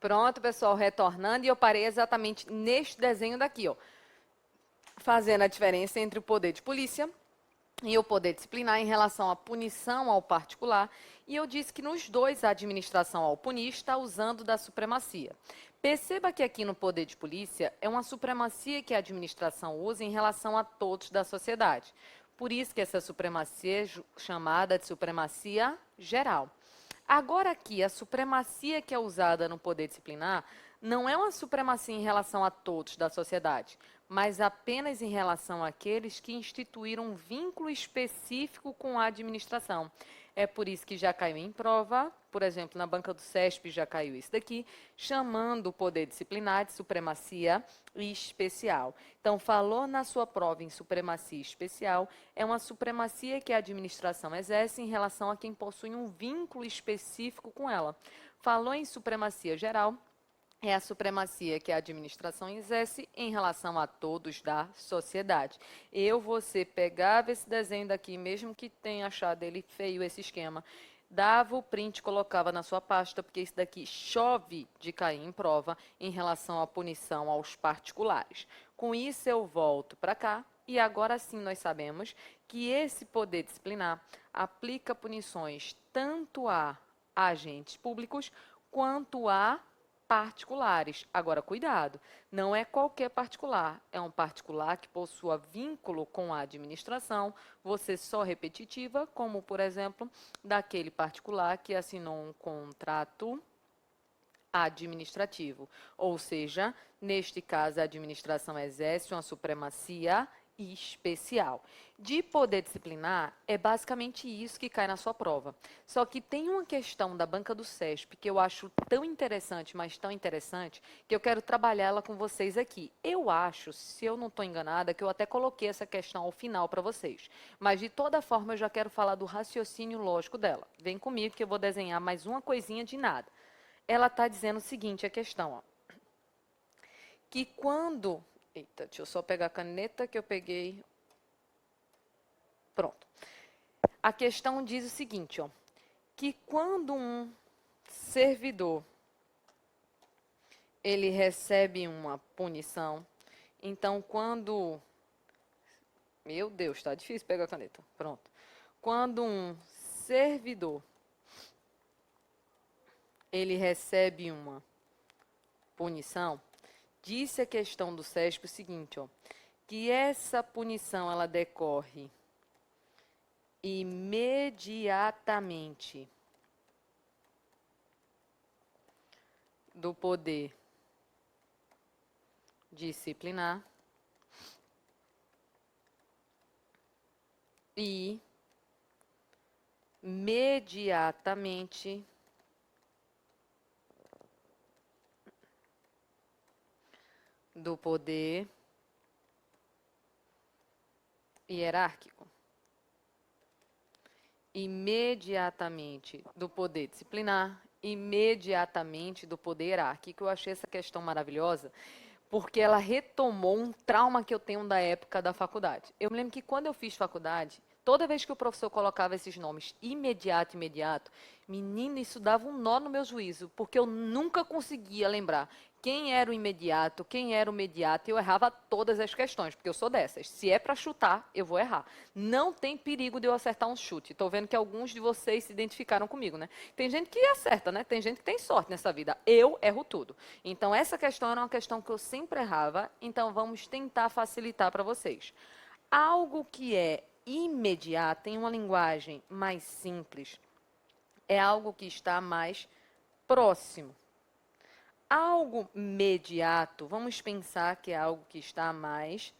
Pronto, pessoal, retornando, e eu parei exatamente neste desenho daqui, ó, fazendo a diferença entre o poder de polícia e o poder disciplinar em relação à punição ao particular, e eu disse que nos dois a administração ao punir está usando da supremacia. Perceba que aqui no poder de polícia é uma supremacia que a administração usa em relação a todos da sociedade. Por isso que essa supremacia é chamada de supremacia geral. Agora aqui, a supremacia que é usada no poder disciplinar não é uma supremacia em relação a todos da sociedade, mas apenas em relação àqueles que instituíram um vínculo específico com a administração. É por isso que já caiu em prova, por exemplo, na banca do CESP já caiu isso daqui, chamando o poder disciplinar de supremacia especial. Então, falou na sua prova em supremacia especial, é uma supremacia que a administração exerce em relação a quem possui um vínculo específico com ela. Falou em supremacia geral, é a supremacia que a administração exerce em relação a todos da sociedade. Você pegava esse desenho daqui, mesmo que tenha achado ele feio, esse esquema, dava o print, colocava na sua pasta, porque isso daqui chove de cair em prova em relação à punição aos particulares. Com isso, eu volto para cá, e agora sim nós sabemos que esse poder disciplinar aplica punições tanto a agentes públicos quanto a particulares. Agora, cuidado, não é qualquer particular, é um particular que possua vínculo com a administração, você só repetitiva, como, por exemplo, daquele particular que assinou um contrato administrativo. Ou seja, neste caso, a administração exerce uma supremacia especial. De poder disciplinar, é basicamente isso que cai na sua prova. Só que tem uma questão da banca do CESP que eu acho tão interessante, mas tão interessante, que eu quero trabalhar ela com vocês aqui. Eu acho, se eu não estou enganada, que eu até coloquei essa questão ao final para vocês. Mas, de toda forma, eu já quero falar do raciocínio lógico dela. Vem comigo que eu vou desenhar mais uma coisinha de nada. Ela está dizendo o seguinte, a questão, ó, que quando... Eita, deixa eu só pegar a caneta que eu peguei. Pronto. A questão diz o seguinte, ó, que quando um servidor ele recebe uma punição, então quando... Meu Deus, está difícil pegar a caneta. Pronto. Quando um servidor ele recebe uma punição, disse a questão do CESP o seguinte, ó, que essa punição ela decorre imediatamente do poder disciplinar e imediatamente do poder hierárquico. Imediatamente do poder disciplinar, imediatamente do poder hierárquico. Eu achei essa questão maravilhosa, porque ela retomou um trauma que eu tenho da época da faculdade. Eu me lembro que quando eu fiz faculdade, toda vez que o professor colocava esses nomes, imediato, imediato, menino, isso dava um nó no meu juízo, porque eu nunca conseguia lembrar quem era o imediato, quem era o mediato, e eu errava todas as questões, porque eu sou dessas. Se é para chutar, eu vou errar. Não tem perigo de eu acertar um chute. Estou vendo que alguns de vocês se identificaram comigo, né? Tem gente que acerta, né? Tem gente que tem sorte nessa vida. Eu erro tudo. Então, essa questão era uma questão que eu sempre errava, então vamos tentar facilitar para vocês. Algo que é imediato, em uma linguagem mais simples, é algo que está mais próximo. Algo imediato, vamos pensar que é algo que está mais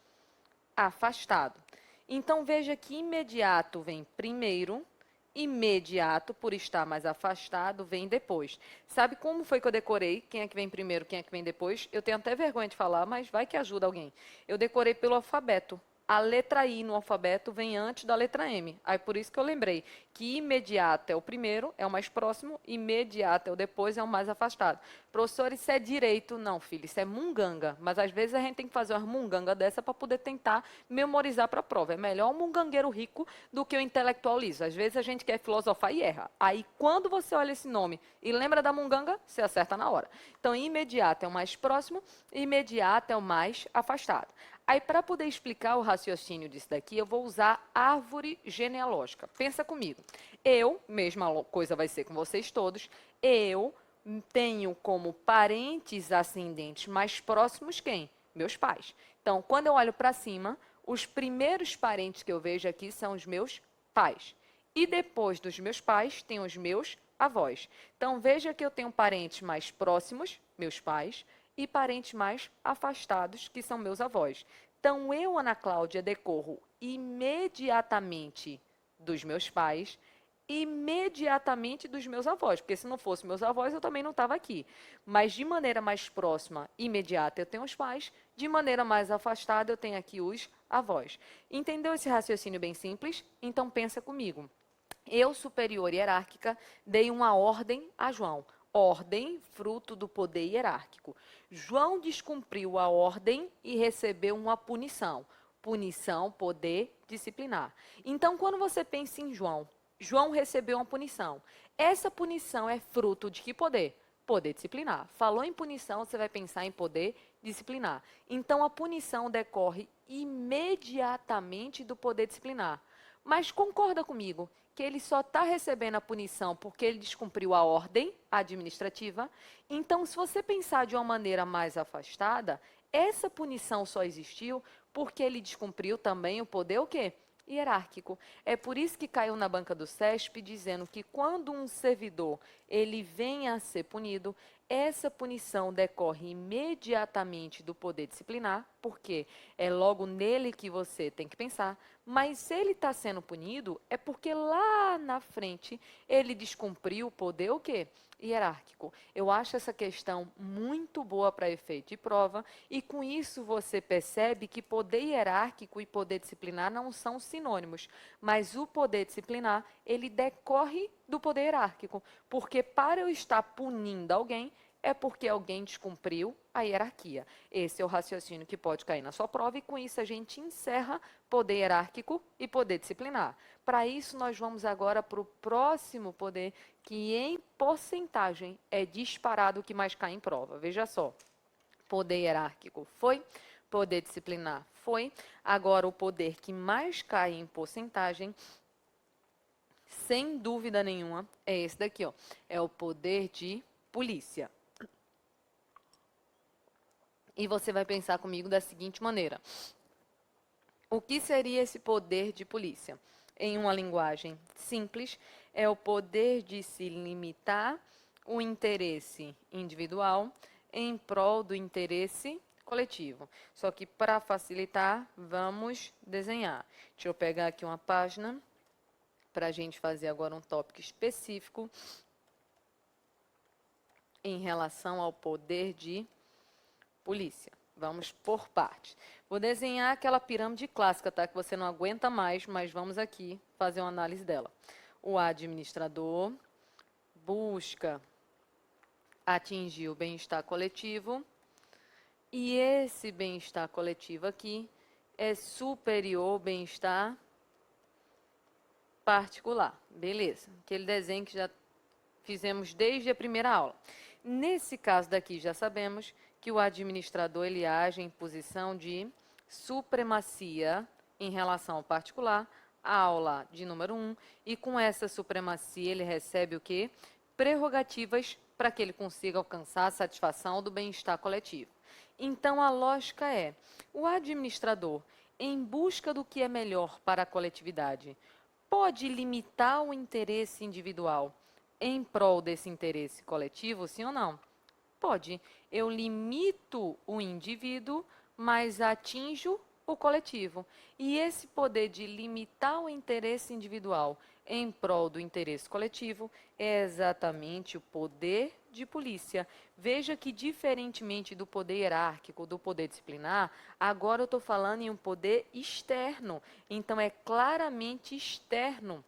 afastado. Então, veja que imediato vem primeiro, imediato, por estar mais afastado, vem depois. Sabe como foi que eu decorei? Quem é que vem primeiro, quem é que vem depois? Eu tenho até vergonha de falar, mas vai que ajuda alguém. Eu decorei pelo alfabeto. A letra I no alfabeto vem antes da letra M. Aí por isso que eu lembrei que imediato é o primeiro, é o mais próximo, imediato é o depois, é o mais afastado. Professor, isso é direito? Não, filho, isso é munganga. Mas às vezes a gente tem que fazer uma munganga dessa para poder tentar memorizar para a prova. É melhor um mungangueiro rico do que o intelectual liso. Às vezes a gente quer filosofar e erra. Aí quando você olha esse nome e lembra da munganga, você acerta na hora. Então, imediato é o mais próximo, imediato é o mais afastado. Aí, para poder explicar o raciocínio disso daqui, eu vou usar árvore genealógica. Pensa comigo. Eu, mesma coisa vai ser com vocês todos, eu tenho como parentes ascendentes mais próximos quem? Meus pais. Então, quando eu olho para cima, os primeiros parentes que eu vejo aqui são os meus pais. E depois dos meus pais, tem os meus avós. Então, veja que eu tenho parentes mais próximos, meus pais, e parentes mais afastados, que são meus avós. Então, eu, Ana Cláudia, decorro imediatamente dos meus pais, imediatamente dos meus avós, porque se não fosse meus avós, eu também não estava aqui. Mas de maneira mais próxima, imediata, eu tenho os pais, de maneira mais afastada, eu tenho aqui os avós. Entendeu esse raciocínio bem simples? Então, pensa comigo. Eu, superior hierárquica, dei uma ordem a João. Ordem, fruto do poder hierárquico. João descumpriu a ordem e recebeu uma punição. Punição, poder disciplinar. Então, quando você pensa em João, João recebeu uma punição. Essa punição é fruto de que poder? Poder disciplinar. Falou em punição, você vai pensar em poder disciplinar. Então, a punição decorre imediatamente do poder disciplinar. Mas concorda comigo que ele só está recebendo a punição porque ele descumpriu a ordem administrativa? Então, se você pensar de uma maneira mais afastada, essa punição só existiu porque ele descumpriu também o poder o quê? Hierárquico. É por isso que caiu na banca do CESP dizendo que quando um servidor ele vem a ser punido, essa punição decorre imediatamente do poder disciplinar, porque é logo nele que você tem que pensar, mas se ele está sendo punido, é porque lá na frente ele descumpriu o poder o quê? Hierárquico. Eu acho essa questão muito boa para efeito de prova e com isso você percebe que poder hierárquico e poder disciplinar não são sinônimos, mas o poder disciplinar, ele decorre do poder hierárquico, porque para eu estar punindo alguém, é porque alguém descumpriu a hierarquia. Esse é o raciocínio que pode cair na sua prova e com isso a gente encerra poder hierárquico e poder disciplinar. Para isso, nós vamos agora para o próximo poder, que em porcentagem é disparado o que mais cai em prova. Veja só, poder hierárquico foi, poder disciplinar foi. Agora, o poder que mais cai em porcentagem, sem dúvida nenhuma, é esse daqui, ó. É o poder de polícia. E você vai pensar comigo da seguinte maneira. O que seria esse poder de polícia? Em uma linguagem simples, é o poder de se limitar o interesse individual em prol do interesse coletivo. Só que para facilitar, vamos desenhar. Deixa eu pegar aqui uma página para a gente fazer agora um tópico específico em relação ao poder de polícia. Vamos por partes. Vou desenhar aquela pirâmide clássica, tá? Que você não aguenta mais, mas vamos aqui fazer uma análise dela. O administrador busca atingir o bem-estar coletivo e esse bem-estar coletivo aqui é superior ao bem-estar particular. Beleza. Aquele desenho que já fizemos desde a primeira aula. Nesse caso daqui, já sabemos que o administrador ele age em posição de supremacia em relação ao particular, aula de número 1, e com essa supremacia ele recebe o quê? Prerrogativas para que ele consiga alcançar a satisfação do bem-estar coletivo. Então, a lógica é, o administrador, em busca do que é melhor para a coletividade, pode limitar o interesse individual em prol desse interesse coletivo, sim ou não? Pode. Eu limito o indivíduo, mas atinjo o coletivo. E esse poder de limitar o interesse individual em prol do interesse coletivo é exatamente o poder de polícia. Veja que, diferentemente do poder hierárquico, do poder disciplinar, agora eu estou falando em um poder externo. Então, é claramente externo.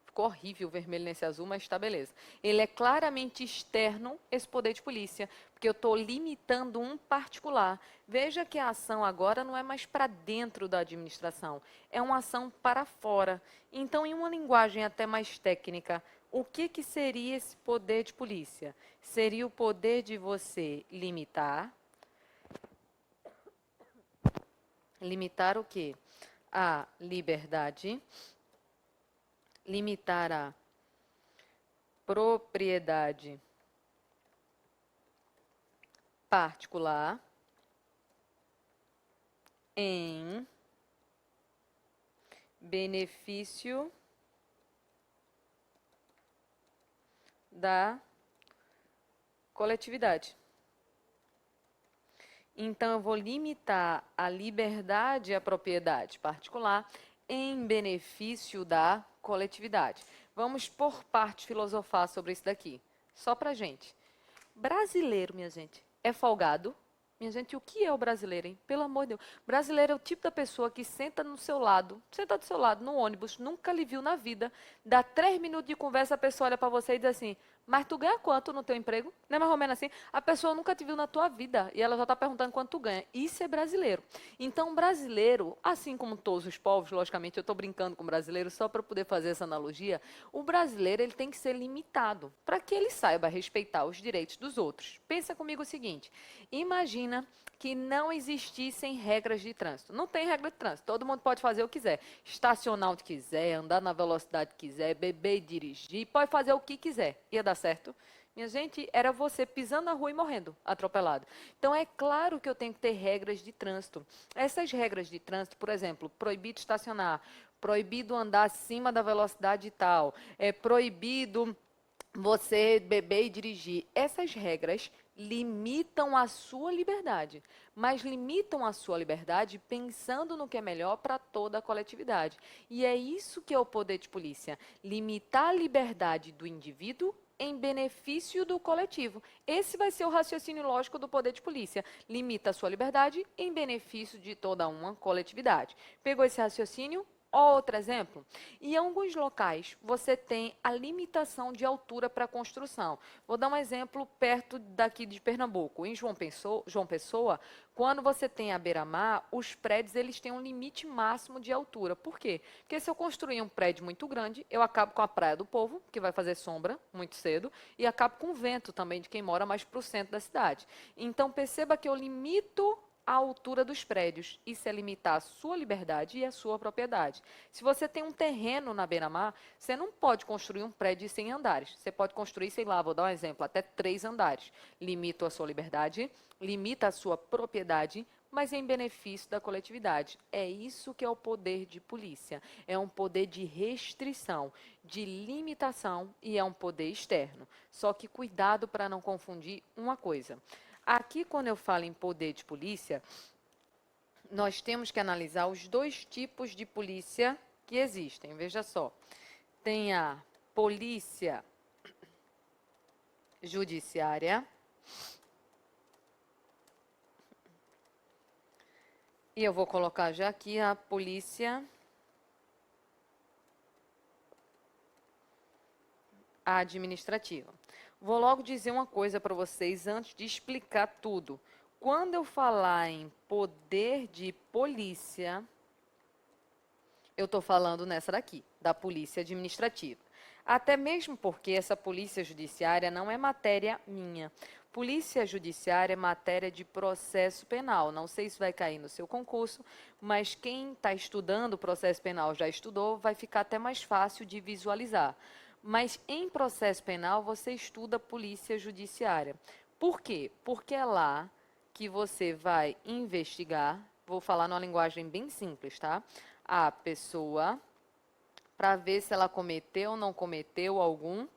Ficou horrível o vermelho nesse azul, mas está beleza. Ele é claramente externo, esse poder de polícia, porque eu estou limitando um particular. Veja que a ação agora não é mais para dentro da administração, é uma ação para fora. Então, em uma linguagem até mais técnica, o que seria esse poder de polícia? Seria o poder de você limitar. Limitar o quê? A liberdade. Limitar a propriedade particular em benefício da coletividade. Então, eu vou limitar a liberdade e a propriedade particular em benefício da coletividade. Vamos por parte filosofar sobre isso daqui. Só pra gente. Brasileiro, minha gente, é folgado? Minha gente, o que é o brasileiro, hein? Pelo amor de Deus. Brasileiro é o tipo da pessoa que senta do seu lado no ônibus, nunca lhe viu na vida, dá 3 minutos de conversa, a pessoa olha para você e diz assim, mas tu ganha quanto no teu emprego? Não é mais ou menos assim? A pessoa nunca te viu na tua vida e ela já está perguntando quanto tu ganha. Isso é brasileiro. Então, brasileiro, assim como todos os povos, logicamente, eu estou brincando com o brasileiro só para poder fazer essa analogia, o brasileiro ele tem que ser limitado para que ele saiba respeitar os direitos dos outros. Pensa comigo o seguinte, imagina que não existissem regras de trânsito. Não tem regra de trânsito, todo mundo pode fazer o que quiser. Estacionar onde quiser, andar na velocidade que quiser, beber e dirigir, pode fazer o que quiser. Ia dar certo? Minha gente, era você pisando na rua e morrendo atropelado. Então, é claro que eu tenho que ter regras de trânsito. Essas regras de trânsito, por exemplo, proibido estacionar, proibido andar acima da velocidade e tal, é proibido você beber e dirigir. Essas regras limitam a sua liberdade, mas limitam a sua liberdade pensando no que é melhor para toda a coletividade. E é isso que é o poder de polícia, limitar a liberdade do indivíduo em benefício do coletivo. Esse vai ser o raciocínio lógico do poder de polícia. Limita a sua liberdade em benefício de toda uma coletividade. Pegou esse raciocínio? Outro exemplo, em alguns locais você tem a limitação de altura para construção. Vou dar um exemplo perto daqui de Pernambuco. Em João Pessoa, quando você tem a beira-mar, os prédios eles têm um limite máximo de altura. Por quê? Porque se eu construir um prédio muito grande, eu acabo com a Praia do Povo, que vai fazer sombra muito cedo, e acabo com o vento também de quem mora mais para o centro da cidade. Então, perceba que eu limito a altura dos prédios. Isso é limitar a sua liberdade e a sua propriedade. Se você tem um terreno na beira-mar, você não pode construir um prédio de 100 andares. Você pode construir, sei lá, vou dar um exemplo, até 3 andares. Limita a sua liberdade, limita a sua propriedade, mas em benefício da coletividade. É isso que é o poder de polícia. É um poder de restrição, de limitação e é um poder externo. Só que cuidado para não confundir uma coisa. Aqui, quando eu falo em poder de polícia, nós temos que analisar os dois tipos de polícia que existem. Veja só, tem a polícia judiciária e eu vou colocar já aqui a polícia administrativa. Vou logo dizer uma coisa para vocês antes de explicar tudo. Quando eu falar em poder de polícia, eu estou falando nessa daqui, da polícia administrativa. Até mesmo porque essa polícia judiciária não é matéria minha. Polícia judiciária é matéria de processo penal. Não sei se vai cair no seu concurso, mas quem está estudando o processo penal já estudou, vai ficar até mais fácil de visualizar. Mas em processo penal você estuda polícia judiciária. Por quê? Porque é lá que você vai investigar, vou falar numa linguagem bem simples, tá? A pessoa para ver se ela cometeu ou não cometeu algum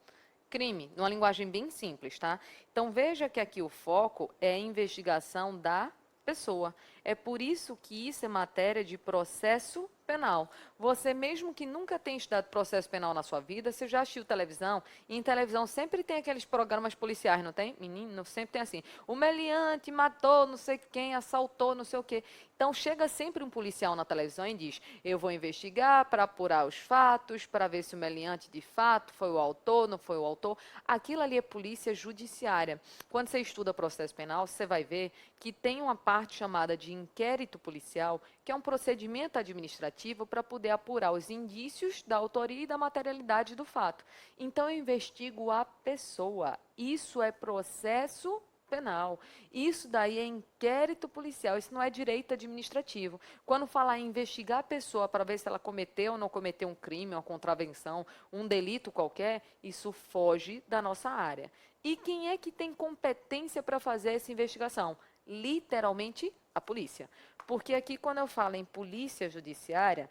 crime, numa linguagem bem simples, tá? Então veja que aqui o foco é a investigação da pessoa. É por isso que isso é matéria de processo penal. Você, mesmo que nunca tenha estudado processo penal na sua vida, você já assistiu televisão, e em televisão sempre tem aqueles programas policiais, não tem? Menino, sempre tem assim, o meliante matou não sei quem, assaltou não sei o quê. Então, chega sempre um policial na televisão e diz, eu vou investigar para apurar os fatos, para ver se o meliante de fato foi o autor, não foi o autor. Aquilo ali é polícia judiciária. Quando você estuda processo penal, você vai ver que tem uma parte chamada de inquérito policial, que é um procedimento administrativo para poder apurar os indícios da autoria e da materialidade do fato. Então, eu investigo a pessoa. Isso é processo penal. Isso daí é inquérito policial, isso não é direito administrativo. Quando falar em investigar a pessoa para ver se ela cometeu ou não cometeu um crime, uma contravenção, um delito qualquer, isso foge da nossa área. E quem é que tem competência para fazer essa investigação? Literalmente, a polícia. Porque aqui, quando eu falo em polícia judiciária,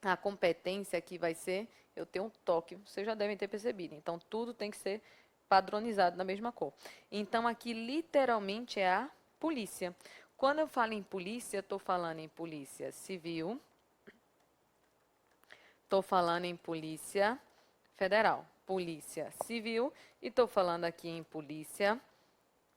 a competência aqui vai ser, eu tenho um toque, vocês já devem ter percebido. Então, tudo tem que ser padronizado na mesma cor. Então, aqui, literalmente, é a polícia. Quando eu falo em polícia, estou falando em polícia civil, estou falando em polícia federal, polícia civil, e estou falando aqui em polícia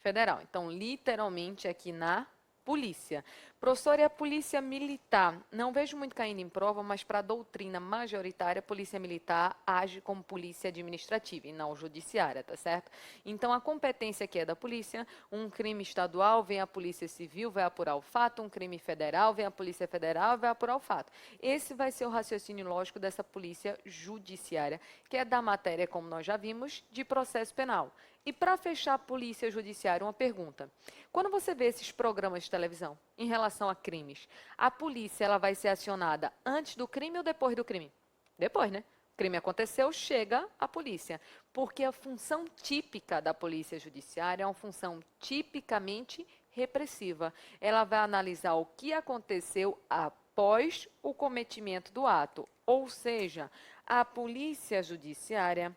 federal. Então, literalmente, aqui na polícia. Professor, e a polícia militar? Não vejo muito caindo em prova, mas para a doutrina majoritária, a polícia militar age como polícia administrativa e não judiciária, tá certo? Então, a competência aqui é da polícia, um crime estadual, vem a polícia civil, vai apurar o fato, um crime federal, vem a polícia federal, vai apurar o fato. Esse vai ser o raciocínio lógico dessa polícia judiciária, que é da matéria, como nós já vimos, de processo penal. E para fechar a polícia judiciária, uma pergunta. Quando você vê esses programas de televisão em relação a crimes, a polícia ela vai ser acionada antes do crime ou depois do crime? Depois, né? O crime aconteceu, chega a polícia. Porque a função típica da polícia judiciária é uma função tipicamente repressiva. Ela vai analisar o que aconteceu após o cometimento do ato. Ou seja, a polícia judiciária,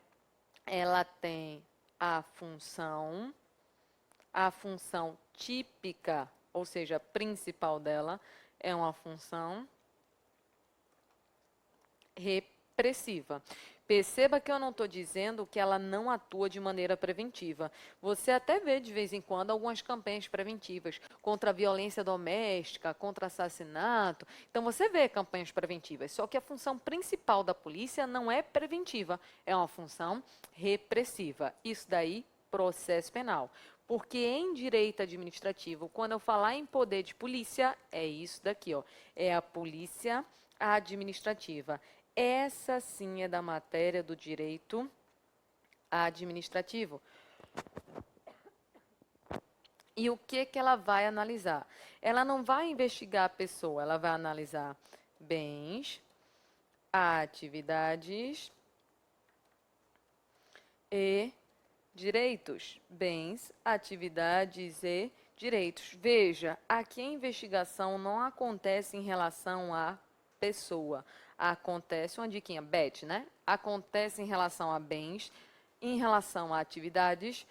ela tem a função típica, ou seja, principal dela, é uma função repressiva. Perceba que eu não estou dizendo que ela não atua de maneira preventiva. Você até vê de vez em quando algumas campanhas preventivas contra a violência doméstica, contra assassinato. Então você vê campanhas preventivas, só que a função principal da polícia não é preventiva, é uma função repressiva. Isso daí, processo penal. Porque em direito administrativo, quando eu falar em poder de polícia, é isso daqui, ó, é a polícia administrativa. Essa sim é da matéria do direito administrativo. E o que que ela vai analisar? Ela não vai investigar a pessoa, ela vai analisar bens, atividades e direitos. Bens, atividades e direitos. Veja, aqui a investigação não acontece em relação à pessoa. Acontece, uma diquinha, Beth, né? Acontece em relação a bens, em relação a atividades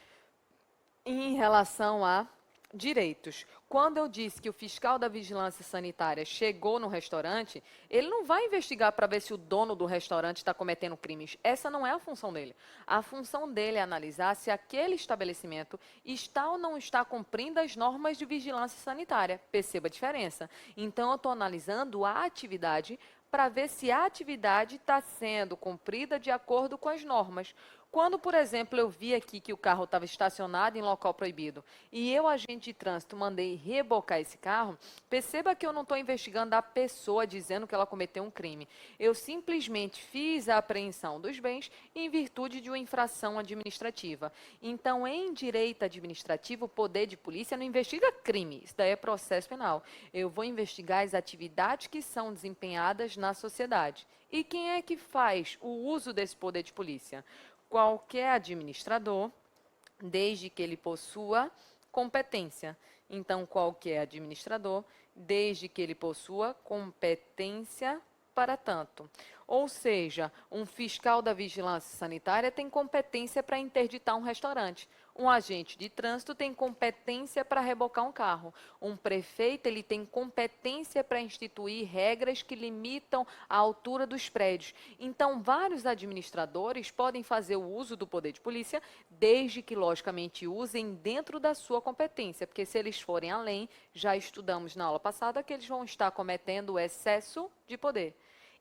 e em relação a direitos. Quando eu disse que o fiscal da vigilância sanitária chegou no restaurante, ele não vai investigar para ver se o dono do restaurante está cometendo crimes. Essa não é a função dele. A função dele é analisar se aquele estabelecimento está ou não está cumprindo as normas de vigilância sanitária. Perceba a diferença. Então, eu estou analisando a atividade para ver se a atividade está sendo cumprida de acordo com as normas. Quando, por exemplo, eu vi aqui que o carro estava estacionado em local proibido e eu, agente de trânsito, mandei rebocar esse carro, perceba que eu não estou investigando a pessoa dizendo que ela cometeu um crime. Eu simplesmente fiz a apreensão dos bens em virtude de uma infração administrativa. Então, em direito administrativo, o poder de polícia não investiga crime, isso daí é processo penal. Eu vou investigar as atividades que são desempenhadas na sociedade. E quem é que faz o uso desse poder de polícia? Qualquer administrador, desde que ele possua competência. Então, qualquer administrador, desde que ele possua competência para tanto. Ou seja, um fiscal da vigilância sanitária tem competência para interditar um restaurante. Um agente de trânsito tem competência para rebocar um carro. Um prefeito, ele tem competência para instituir regras que limitam a altura dos prédios. Então, vários administradores podem fazer o uso do poder de polícia, desde que, logicamente, usem dentro da sua competência, porque se eles forem além, já estudamos na aula passada que eles vão estar cometendo o excesso de poder.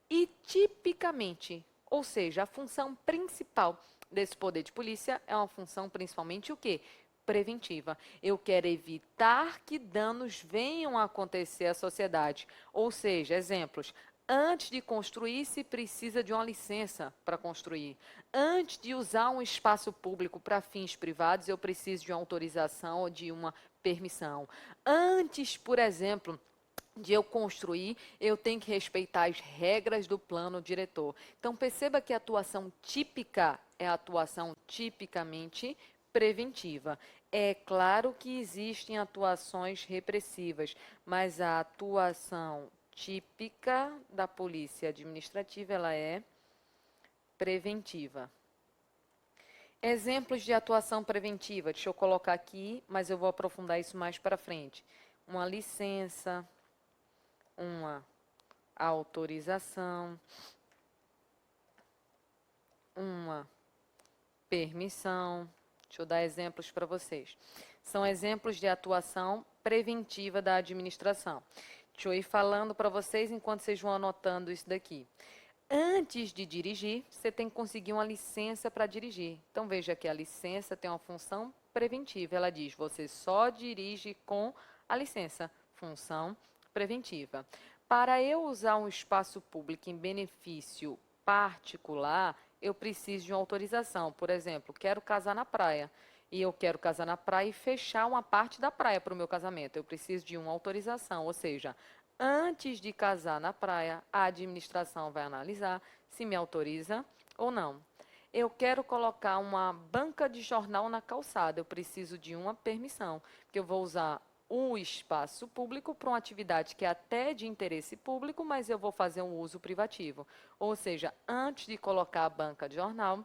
E, tipicamente, ou seja, a função principal desse poder de polícia é uma função principalmente o quê? Preventiva. Eu quero evitar que danos venham a acontecer à sociedade. Ou seja, exemplos. Antes de construir, se precisa de uma licença para construir. Antes de usar um espaço público para fins privados, eu preciso de uma autorização ou de uma permissão. Antes, por exemplo, de eu construir, eu tenho que respeitar as regras do plano diretor. Então, perceba que a atuação típica é a atuação tipicamente preventiva. É claro que existem atuações repressivas, mas a atuação típica da polícia administrativa, ela é preventiva. Exemplos de atuação preventiva, deixa eu colocar aqui, mas eu vou aprofundar isso mais para frente. Uma licença, uma autorização, uma permissão. Deixa eu dar exemplos para vocês. São exemplos de atuação preventiva da administração. Deixa eu ir falando para vocês enquanto vocês vão anotando isso daqui. Antes de dirigir, você tem que conseguir uma licença para dirigir. Então, veja que a licença tem uma função preventiva. Ela diz, você só dirige com a licença. Função preventiva. Para eu usar um espaço público em benefício particular, eu preciso de uma autorização. Por exemplo, quero casar na praia. E eu quero casar na praia e fechar uma parte da praia para o meu casamento. Eu preciso de uma autorização, ou seja, antes de casar na praia, a administração vai analisar se me autoriza ou não. Eu quero colocar uma banca de jornal na calçada, eu preciso de uma permissão, porque eu vou usar o espaço público para uma atividade que é até de interesse público, mas eu vou fazer um uso privativo. Ou seja, antes de colocar a banca de jornal,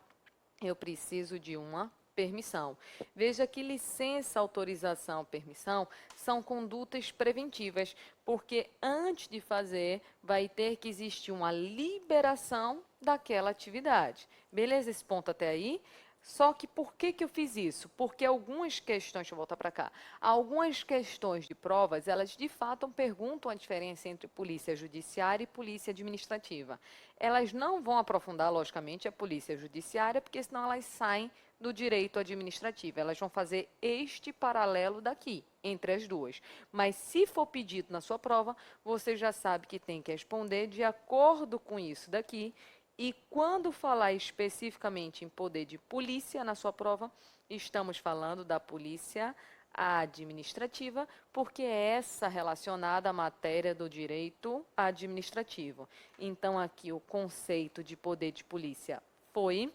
eu preciso de uma permissão. Veja que licença, autorização, permissão são condutas preventivas, porque antes de fazer, vai ter que existir uma liberação daquela atividade. Beleza esse ponto até aí? Só que por que eu fiz isso? Porque algumas questões, deixa eu voltar para cá, algumas questões de provas, elas de fato perguntam a diferença entre polícia judiciária e polícia administrativa. Elas não vão aprofundar, logicamente, a polícia judiciária, porque senão elas saem do direito administrativo. Elas vão fazer este paralelo daqui, entre as duas. Mas se for pedido na sua prova, você já sabe que tem que responder de acordo com isso daqui. E quando falar especificamente em poder de polícia na sua prova, estamos falando da polícia administrativa, porque é essa relacionada à matéria do direito administrativo. Então, aqui o conceito de poder de polícia foi,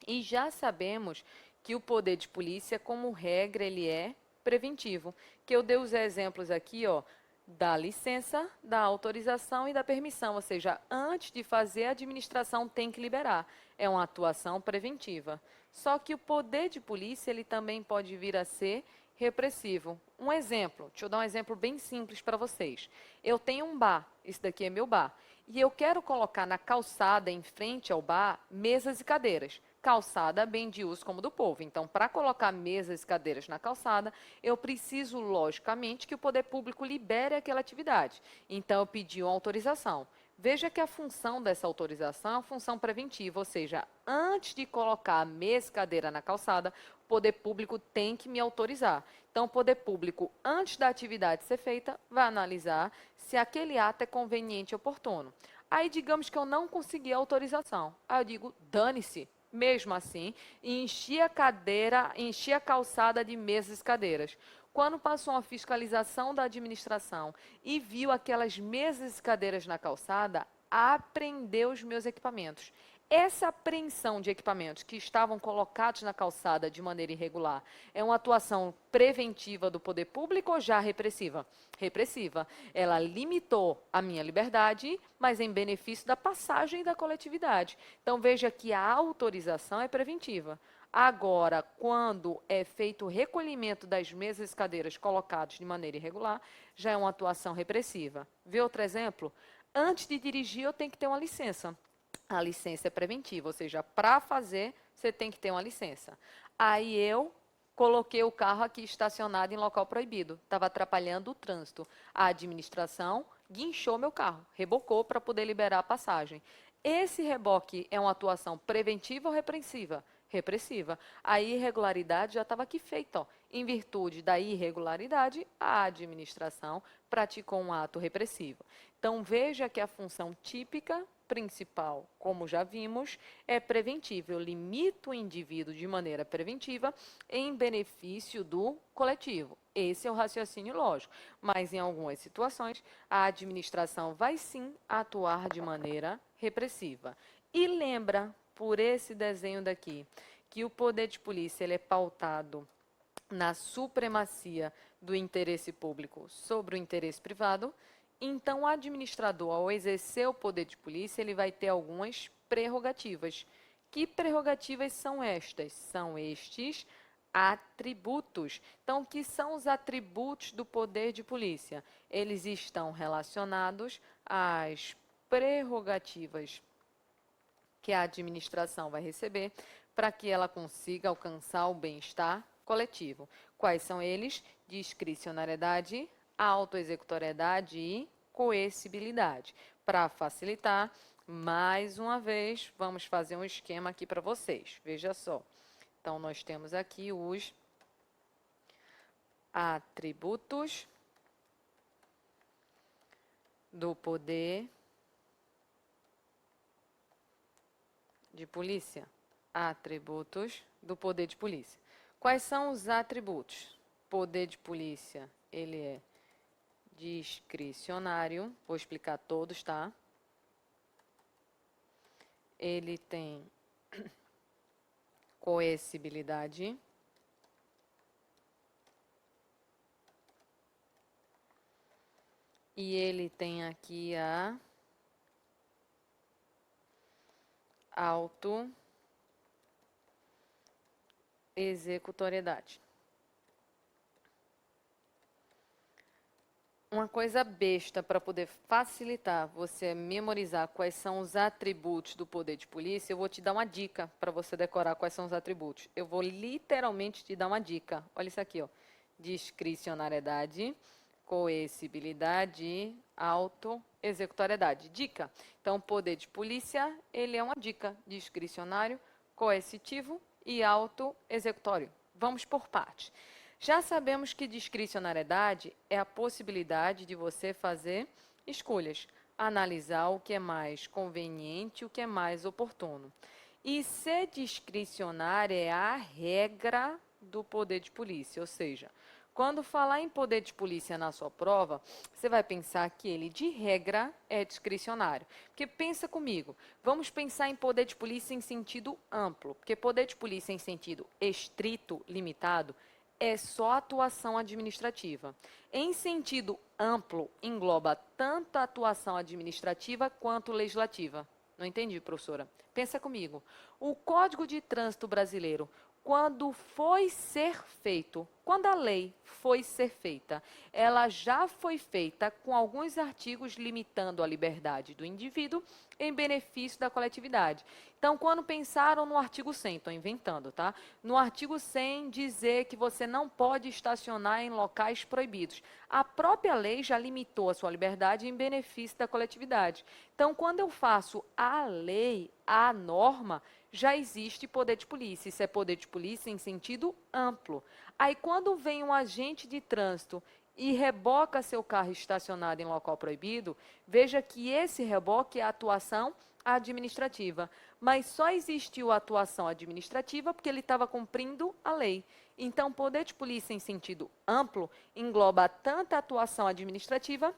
e já sabemos que o poder de polícia, como regra, ele é preventivo. Que eu dei os exemplos aqui, ó, da licença, da autorização e da permissão, ou seja, antes de fazer, a administração tem que liberar. É uma atuação preventiva. Só que o poder de polícia, ele também pode vir a ser repressivo. Um exemplo, deixa eu dar um exemplo bem simples para vocês. Eu tenho um bar, esse daqui é meu bar, e eu quero colocar na calçada, em frente ao bar, mesas e cadeiras. Calçada bem de uso como do povo. Então, para colocar mesas e cadeiras na calçada, eu preciso, logicamente, que o poder público libere aquela atividade. Então, eu pedi uma autorização. Veja que a função dessa autorização é uma função preventiva, ou seja, antes de colocar a mesa e cadeira na calçada, o poder público tem que me autorizar. Então, o poder público, antes da atividade ser feita, vai analisar se aquele ato é conveniente e oportuno. Aí, digamos que eu não consegui a autorização. Aí eu digo, dane-se. Mesmo assim, enchi a cadeira, enchi a calçada de mesas e cadeiras. Quando passou uma fiscalização da administração e viu aquelas mesas e cadeiras na calçada, apreendeu os meus equipamentos. Essa apreensão de equipamentos que estavam colocados na calçada de maneira irregular é uma atuação preventiva do poder público ou já repressiva? Repressiva. Ela limitou a minha liberdade, mas em benefício da passagem da coletividade. Então, veja que a autorização é preventiva. Agora, quando é feito o recolhimento das mesas e cadeiras colocadas de maneira irregular, já é uma atuação repressiva. Vê outro exemplo? Antes de dirigir, eu tenho que ter uma licença. A licença é preventiva, ou seja, para fazer, você tem que ter uma licença. Aí eu coloquei o carro aqui estacionado em local proibido, estava atrapalhando o trânsito. A administração guinchou meu carro, rebocou para poder liberar a passagem. Esse reboque é uma atuação preventiva ou repressiva? Repressiva. A irregularidade já estava aqui feita. Ó. Em virtude da irregularidade, a administração praticou um ato repressivo. Então, veja que a função típica principal, como já vimos, é preventiva. Eu limito o indivíduo de maneira preventiva em benefício do coletivo. Esse é o raciocínio lógico. Mas, em algumas situações, a administração vai sim atuar de maneira repressiva. E lembra, por esse desenho daqui, que o poder de polícia ele é pautado na supremacia do interesse público sobre o interesse privado. Então, o administrador, ao exercer o poder de polícia, ele vai ter algumas prerrogativas. Que prerrogativas são estas? São estes atributos. Então, o que são os atributos do poder de polícia? Eles estão relacionados às prerrogativas que a administração vai receber para que ela consiga alcançar o bem-estar coletivo. Quais são eles? Discricionariedade, autoexecutoriedade e coercibilidade. Para facilitar, mais uma vez, vamos fazer um esquema aqui para vocês. Veja só. Então, nós temos aqui os atributos do poder de polícia. Atributos do poder de polícia. Quais são os atributos? Poder de polícia, ele é discricionário. Vou explicar todos, tá? Ele tem coercibilidade. E ele tem aqui a autoexecutoriedade. Uma coisa besta para poder facilitar você memorizar quais são os atributos do poder de polícia, eu vou te dar uma dica para você decorar quais são os atributos. Eu vou literalmente te dar uma dica. Olha isso aqui, ó. Discricionariedade, coercibilidade, autoexecutoriedade. Dica. Então, poder de polícia, ele é uma dica. Discricionário, coercitivo e autoexecutório. Vamos por partes. Já sabemos que discricionariedade é a possibilidade de você fazer escolhas, analisar o que é mais conveniente, o que é mais oportuno. E ser discricionária é a regra do poder de polícia, ou seja, quando falar em poder de polícia na sua prova, você vai pensar que ele, de regra, é discricionário. Porque pensa comigo, vamos pensar em poder de polícia em sentido amplo, porque poder de polícia em sentido estrito, limitado, é só atuação administrativa. Em sentido amplo, engloba tanto a atuação administrativa quanto legislativa. Não entendi, professora? Pensa comigo. O Código de Trânsito Brasileiro, quando foi ser feito, quando a lei foi ser feita, ela já foi feita com alguns artigos limitando a liberdade do indivíduo em benefício da coletividade. Então, quando pensaram no artigo 100, estou inventando, tá? No artigo 100 dizer que você não pode estacionar em locais proibidos. A própria lei já limitou a sua liberdade em benefício da coletividade. Então, quando eu faço a lei, a norma, já existe poder de polícia. Isso é poder de polícia em sentido amplo. Aí, quando vem um agente de trânsito e reboca seu carro estacionado em local proibido, veja que esse reboque é a atuação administrativa. Mas só existiu a atuação administrativa porque ele estava cumprindo a lei. Então, poder de polícia em sentido amplo engloba tanto a atuação administrativa,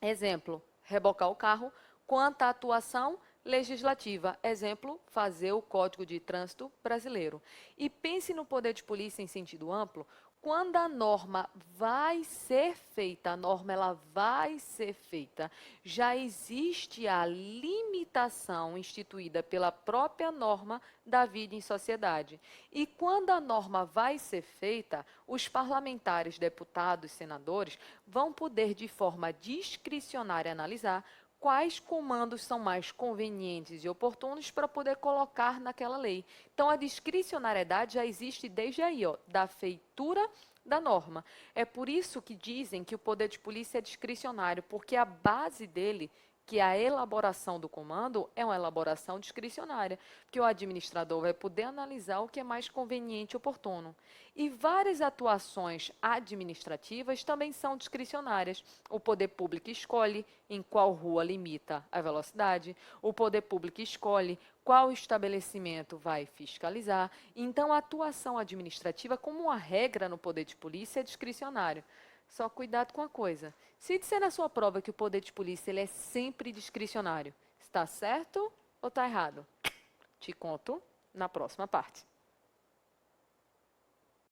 exemplo, rebocar o carro, quanto a atuação legislativa, exemplo, fazer o Código de Trânsito Brasileiro. E pense no poder de polícia em sentido amplo Quando a norma vai ser feita, a norma ela vai ser feita, já existe a limitação instituída pela própria norma da vida em sociedade. E quando a norma vai ser feita, os parlamentares, deputados, senadores vão poder, de forma discricionária, analisar quais comandos são mais convenientes e oportunos para poder colocar naquela lei. Então, a discricionariedade já existe desde aí, ó, da feitura da norma. É por isso que dizem que o poder de polícia é discricionário, porque a base dele, que é a elaboração do comando, é uma elaboração discricionária, porque o administrador vai poder analisar o que é mais conveniente e oportuno. E várias atuações administrativas também são discricionárias. O poder público escolhe em qual rua limita a velocidade, o poder público escolhe qual estabelecimento vai fiscalizar. Então, a atuação administrativa, como uma regra no poder de polícia, é discricionário. Só cuidado com a coisa. Se disser na sua prova que o poder de polícia ele é sempre discricionário, está certo ou está errado? Te conto na próxima parte.